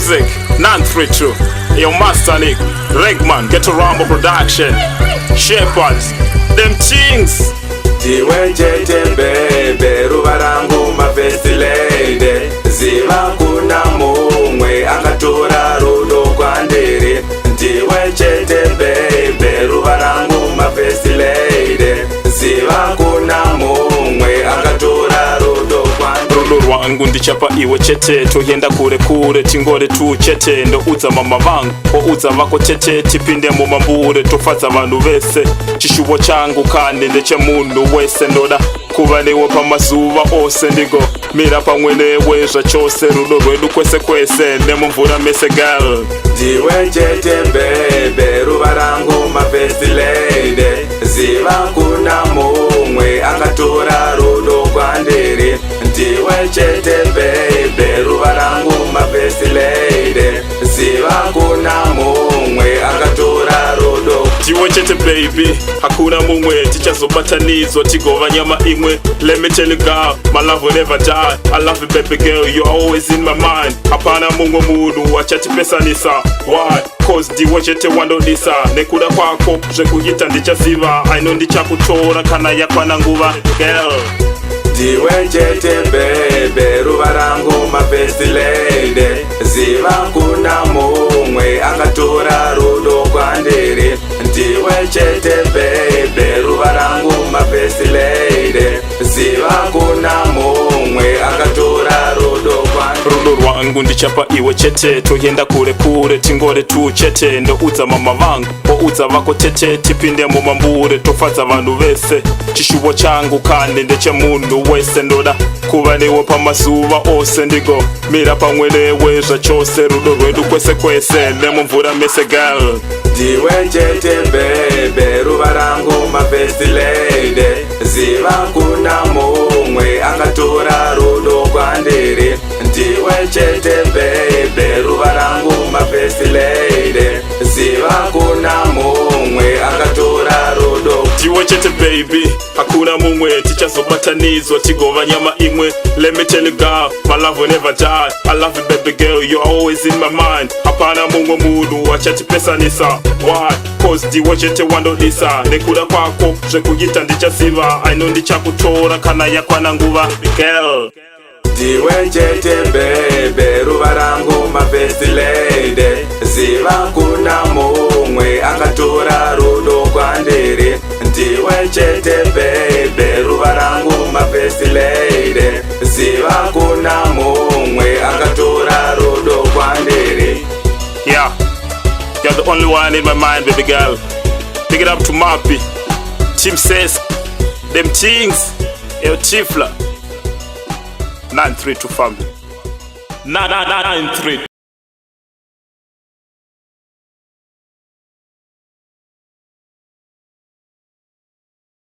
music 932. Yo, Master Nick, Regman, Get a Rambo Production, Shepherds, Dembtingz. Ndiwe Chete bebe, rubarangu mafesti lady. Ziva kuna mumwe, akatora rudo kwa ndiri. Ndiwe Chete bebe, rubarangu mafesti lady. Ziva kuna mumwe, akatora rudo kwa ndiri. Rudo rwangu ndichapa iwe chete, toyenda kure kure, tingore tu chete. Ndo uza mama vangu, o uza vako chete, tipinde mu mambure, tofaza vandu vese. Chishuwo changu kandi ndeche mundu wese, ndoda kuba niwe pamazuva ose. Ndigo mira pamwe newe zvachose, rudo rwedu kwese kwese, nemumvura mese girl. Ndiwe Chete bebe, rubarangu mafesti lady. Ziva kuna mumwe, akatora rudo kwa ndiri. Ndiwe Chete bebe, rubarangu mafesti lady. Ziva kuna mumwe, akatora rudo. Ndiwe Chete baby, hakuna mumwe tichazobatanizwa tigova nyama imwe. Let me tell you girl, my love will never die. I love you baby girl, you're always in my mind. Hapana mumwe mudu achatipesanisa. Why? Cause Ndiwe Chete wandodisa. Nekuda kwako zvekuyita ndichaziva. I know ndichakutora kana yakwana nguva girl. Ndiwe Chete bebe, rubarangu mafesti lady. Ziva kuna mumwe, akatora rudo kwa ndiri. Ndiwe Chete bebe, rubarangu mafesti lady. Ziva kuna mumwe, akatora rudo kwa ndiri. Rudo rwangu ndichapa iwe chete, toyenda kure kure, tingore tu chete. Ndo uza mama vangu, o uza vako chete, tipinde mu mambure, tofaza vandu vese. Chishuwo changu kandi ndeche mundu wese, ndoda kuba niwe pamazuva ose. Ndigo mira pamwe newe zvachose, rudo rwedu kwese kwese, nemumvura mese girl. Ndiwe Chete bebe, rubarangu mafesti lady. Ziva kuna mumwe, akatora rudo kwa ndiri. Ndiwe Chete bebe, rubarangu mafesti lady. Ziva kuna mumwe, akatora rudo. Ndiwe Chete baby, hakuna mumwe tichazobatanizwa tigova nyama imwe. Let me tell you girl, my love will never die. I love you baby girl, you're always in my mind. Hapana mumwe mudu achatipesanisa. Why? Cause Ndiwe Chete wandodisa. Nekuda kwako zvekuyita ndichaziva. I know ndichakutora kana yakwana nguva girl. Ndiwe Chete bebe, rubarangu mafesti lady. Ziva kuna mumwe, akatora rudo kwa ndiri. Ndiwe Chete bebe, rubarangu mafesti lady. Ziva kuna mumwe, akatora rudo kwa ndiri. Yeah, you're the only one in my mind baby girl. Pick it up to Mappy, Team says, Dembtingz, El Tifla. 932 family. 993.